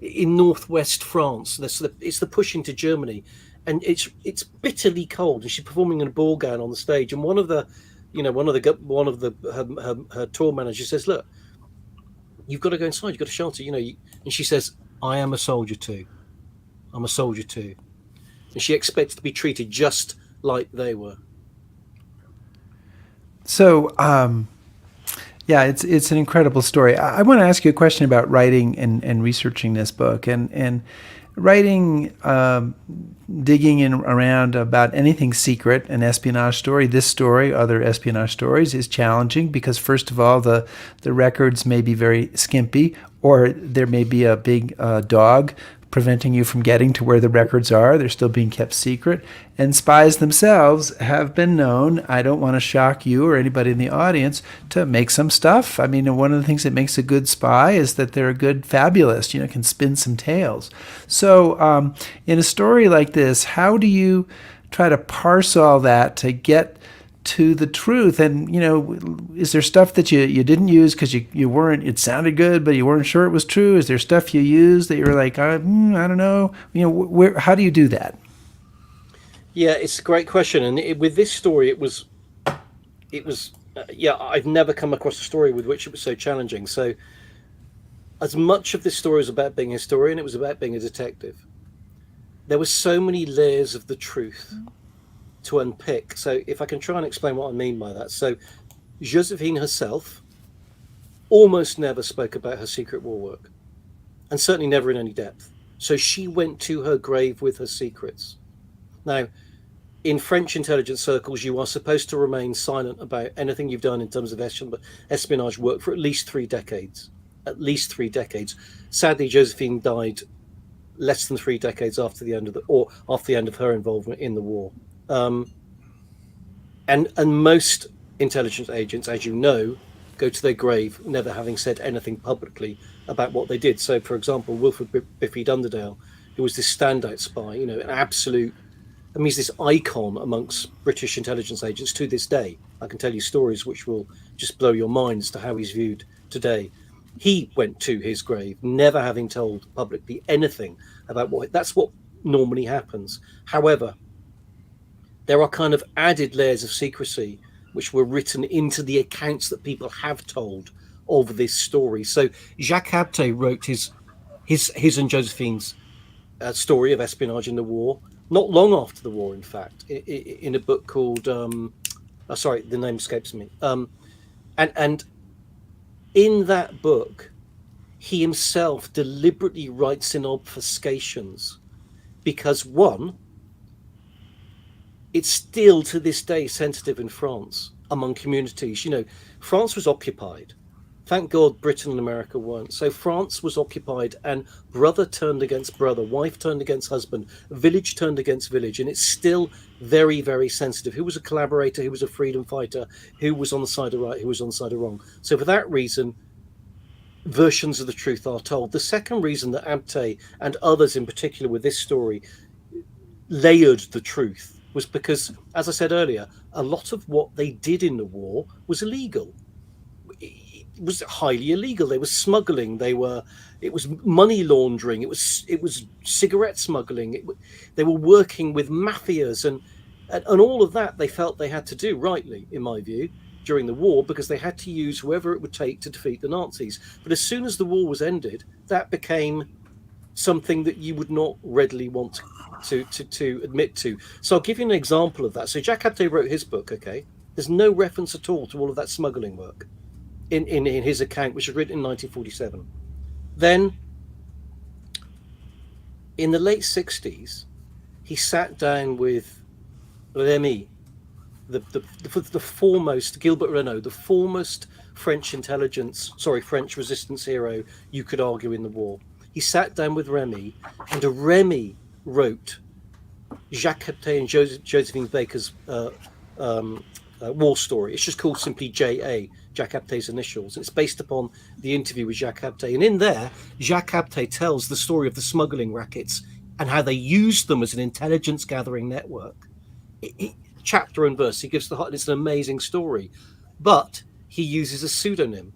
in northwest France. It's the push into Germany, and it's bitterly cold, and she's performing in a ball gown on the stage. And one of the her tour managers says, "Look, you've got to go inside. You've got to shelter." And she says, "I am a soldier too. I'm a soldier too," and she expects to be treated just like they were. so. Yeah, it's an incredible story. I want to ask you a question about writing and researching this book and writing, digging in around about anything secret, an espionage story. This story, other espionage stories, is challenging because first of all, the records may be very skimpy, or there may be a big dog preventing you from getting to where the records are. They're still being kept secret. And spies themselves have been known, I don't want to shock you or anybody in the audience, to make some stuff. I mean, one of the things that makes a good spy is that they're a good fabulist, can spin some tales. So in a story like this, how do you try to parse all that to get to the truth? And is there stuff that you didn't use because you weren't, it sounded good but you weren't sure it was true? Is there stuff you used that you were like, I don't know, how do you do that? Yeah, it's a great question. And with this story, it was I've never come across a story with which it was so challenging. So as much of this story was about being a historian, it was about being a detective. There were so many layers of the truth to unpick. So if I can try and explain what I mean by that. So Josephine herself almost never spoke about her secret war work, and certainly never in any depth. So she went to her grave with her secrets. Now, in French intelligence circles, you are supposed to remain silent about anything you've done in terms of espionage work for at least 3 decades. At least 3 decades. Sadly, Josephine died less than 3 decades after the end of her involvement in the war. And most intelligence agents, as you know, go to their grave never having said anything publicly about what they did. So, for example, Wilfred Biffy Dunderdale, who was this standout spy, an absolute, he's this icon amongst British intelligence agents to this day. I can tell you stories which will just blow your mind as to how he's viewed today. He went to his grave never having told publicly anything about that's what normally happens. However, there are kind of added layers of secrecy which were written into the accounts that people have told of this story. So Jacques Habte wrote his and Josephine's story of espionage in the war, not long after the war, in fact, in a book called, sorry, the name escapes me. And in that book, he himself deliberately writes in obfuscations because, one, it's still to this day sensitive in France among communities. France was occupied. Thank God Britain and America weren't. So France was occupied, and brother turned against brother, wife turned against husband, village turned against village, and it's still very, very sensitive. Who was a collaborator? Who was a freedom fighter? Who was on the side of right? Who was on the side of wrong? So for that reason, versions of the truth are told. The second reason that Abte and others in particular with this story layered the truth was because, as I said earlier, a lot of what they did in the war was illegal. It was highly illegal. They were smuggling. It was money laundering. It was cigarette smuggling. They were working with mafias and all of that. They felt they had to do, rightly, in my view, during the war, because they had to use whoever it would take to defeat the Nazis. But as soon as the war was ended, that became something that you would not readily want to admit to. So I'll give you an example of that. So Jacques Habte wrote his book, okay? There's no reference at all to all of that smuggling work in his account, which was written in 1947. Then, in the late 60s, he sat down with Remy, the foremost, Gilbert Renault, the foremost French resistance hero, you could argue, in the war. He sat down with Remy, and Remy wrote Jacques Habte and Josephine Baker's war story. It's just called simply J.A., Jacques Habte's initials. It's based upon the interview with Jacques Habte. And in there, Jacques Habte tells the story of the smuggling rackets and how they used them as an intelligence gathering network. Chapter and verse, he gives it's an amazing story, but he uses a pseudonym.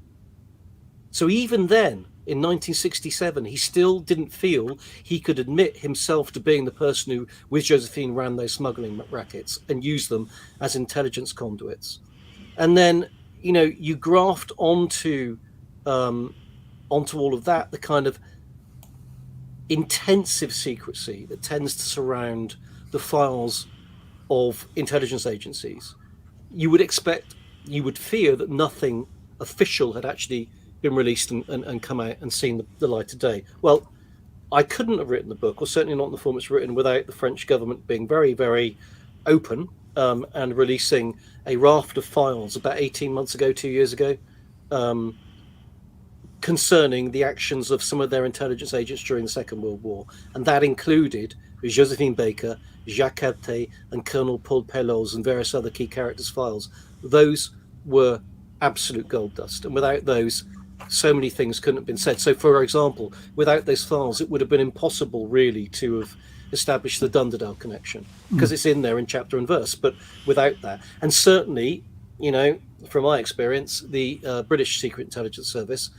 So even then, in 1967, he still didn't feel he could admit himself to being the person who, with Josephine, ran those smuggling rackets and used them as intelligence conduits. And then, you graft onto all of that the kind of intensive secrecy that tends to surround the files of intelligence agencies. You would fear that nothing official had actually been released and come out and seen the light of day. Well, I couldn't have written the book, or certainly not in the form it's written, without the French government being very, very open and releasing a raft of files about 18 months ago, 2 years ago, concerning the actions of some of their intelligence agents during the Second World War. And that included Josephine Baker, Jacques Captet, and Colonel Paul Pelloz, and various other key characters' files. Those were absolute gold dust. And without those, so many things couldn't have been said. So, for example, without those files, it would have been impossible, really, to have established the Dunderdale connection, because it's in there in chapter and verse. But without that, and certainly, from my experience, the British Secret Intelligence Service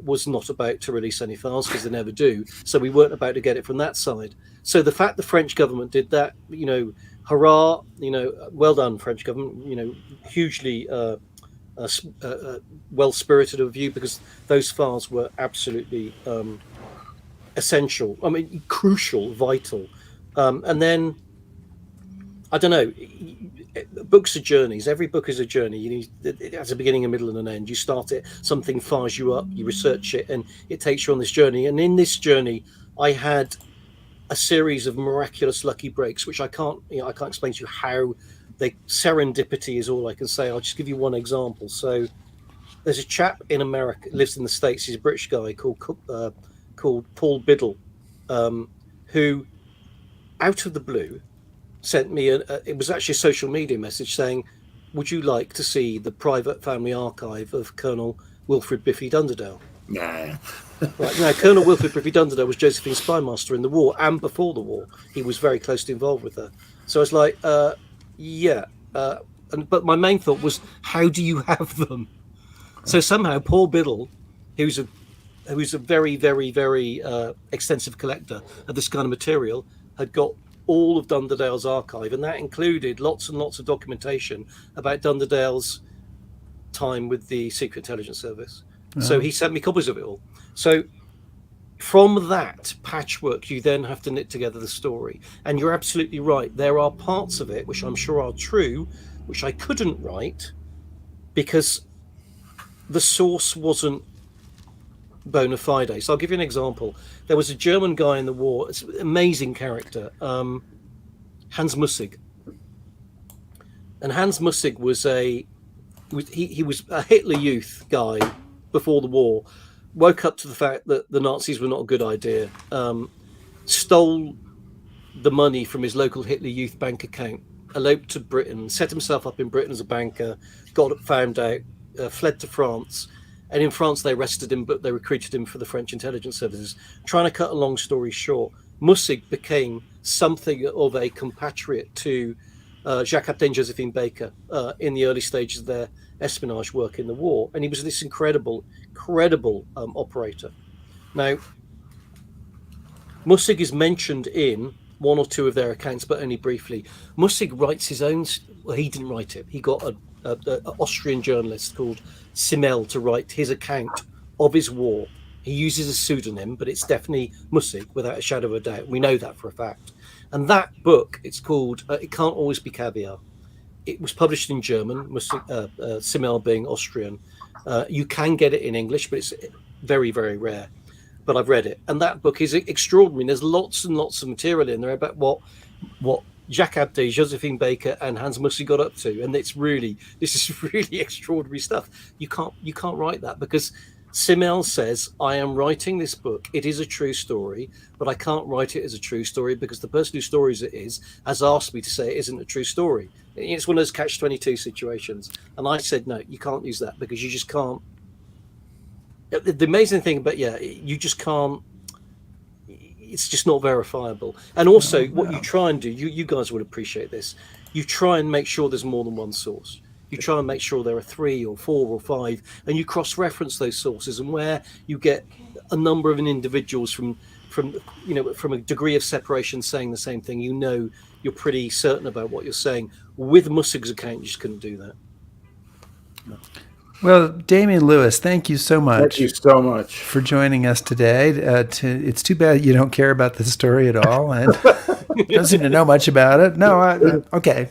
was not about to release any files, because they never do. So we weren't about to get it from that side. So the fact the French government did that, hurrah, well done, French government, hugely well-spirited of you, because those files were absolutely essential. I mean, crucial, vital. And then, I don't know, books are journeys. Every book is a journey. It has a beginning, a middle, and an end. You start it, something fires you up, you research it, and it takes you on this journey. And in this journey, I had a series of miraculous lucky breaks, which I can't explain to you how. Serendipity is all I can say. I'll just give you one example. So there's a chap in America, lives in the States. He's a British guy called Paul Biddle, who, out of the blue, sent me it was actually a social media message saying, would you like to see the private family archive of Colonel Wilfred Biffy Dunderdale? Nah. Right, now, Colonel Wilfred Biffy Dunderdale was Josephine's spymaster in the war and before the war. He was very closely involved with her. So I was like, but my main thought was, how do you have them? So somehow Paul Biddle, who's a very, very, very extensive collector of this kind of material, had got all of Dunderdale's archive, and that included lots and lots of documentation about Dunderdale's time with the Secret Intelligence Service. So he sent me copies of it all. So from that patchwork, you then have to knit together the story. And you're absolutely right. There are parts of it, which I'm sure are true, which I couldn't write because the source wasn't bona fide. So I'll give you an example. There was a German guy in the war, it's an amazing character, Hans Mussig. And Hans Mussig was he was a Hitler Youth guy before the war, woke up to the fact that the Nazis were not a good idea, stole the money from his local Hitler Youth bank account, eloped to Britain, set himself up in Britain as a banker, got found out, fled to France. And in France, they arrested him, but they recruited him for the French intelligence services. Trying to cut a long story short, Mussig became something of a compatriot to Jacques Captain and Josephine Baker in the early stages of their espionage work in the war. And he was this incredible operator. Now, Mussig is mentioned in one or two of their accounts, but only briefly. Mussig writes his own. Well, he didn't write it. He got an Austrian journalist called Simmel to write his account of his war. He uses a pseudonym, but it's definitely Mussig, without a shadow of a doubt. We know that for a fact. And that book, it's called It Can't Always Be Caviar. It was published in German, Simmel being Austrian. You can get it in English, but it's very, very rare. But I've read it. And that book is extraordinary. There's lots and lots of material in there about what Jacques Abde, Josephine Baker, and Hans Mussig got up to, and this is really extraordinary stuff. You can't write that because Simmel says, I am writing this book. It is a true story, but I can't write it as a true story because the person who stories it has asked me to say it isn't a true story. It's one of those catch-22 situations, and I said no, you can't use that because you just can't. The amazing thing about you just can't. it's just not verifiable. And also, what you try and do, you guys would appreciate this. You try and make sure there's more than one source. You try and make sure there are 3 or 4 or 5, and you cross-reference those sources. And where you get a number of individuals from a degree of separation saying the same thing, you're pretty certain about what you're saying. With Mussig's account, you just couldn't do that. Well, Damien Lewis, thank you so much. Thank you so much for joining us today. It's too bad you don't care about the story at all and don't seem to know much about it. No, okay.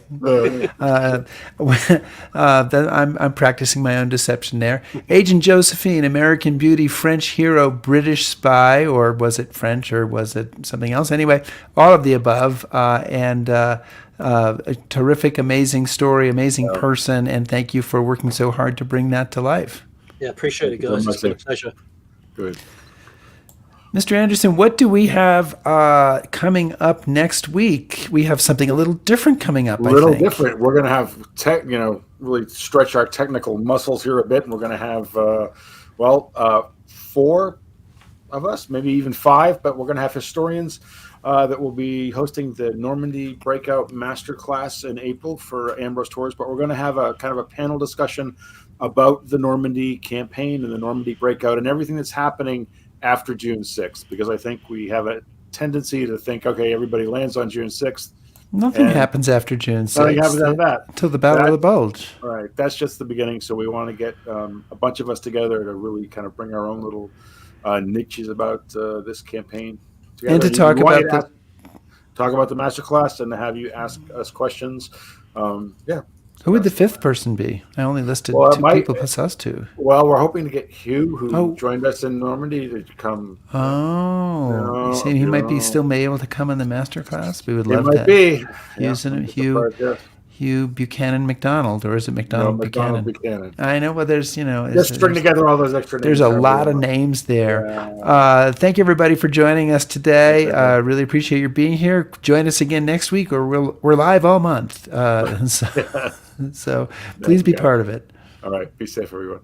I'm practicing my own deception there. Agent Josephine, American Beauty, French hero, British spy, or was it French or was it something else? Anyway, all of the above, and a terrific, amazing story, amazing person, and thank you for working so hard to bring that to life. Yeah, appreciate it, guys. It's been a pleasure. Good. Mr. Anderson, what do we have coming up next week? We have something a little different coming up, I think. A little different. We're going to have, really stretch our technical muscles here a bit, and we're going to have, 4 of us, maybe even 5, but we're going to have historians that will be hosting the Normandy Breakout Masterclass in April for Ambrose Tours. But we're going to have a kind of a panel discussion about the Normandy campaign and the Normandy Breakout and everything that's happening after June 6th, because I think we have a tendency to think, okay, everybody lands on June 6th. Nothing happens after June 6th. Nothing happens after that. Until the Battle of the Bulge. Right. That's just the beginning. So we want to get a bunch of us together to really kind of bring our own little niches about this campaign together. And to talk about the masterclass and to have you ask us questions. Who would the 5th person be? I only listed 2 people plus us 2. Well, we're hoping to get Hugh, who joined us in Normandy, to come. Oh, you saying he might be still able to come in the masterclass? We would love that. He might be. Hugh Buchanan McDonald, or is it McDonald Buchanan? Buchanan. I know, but there's, just string together all those extra names. There's a lot of names there. Yeah. Thank you, everybody, for joining us today. Really appreciate your being here. Join us again next week, or we're live all month. So please be part of it. All right. Be safe, everyone.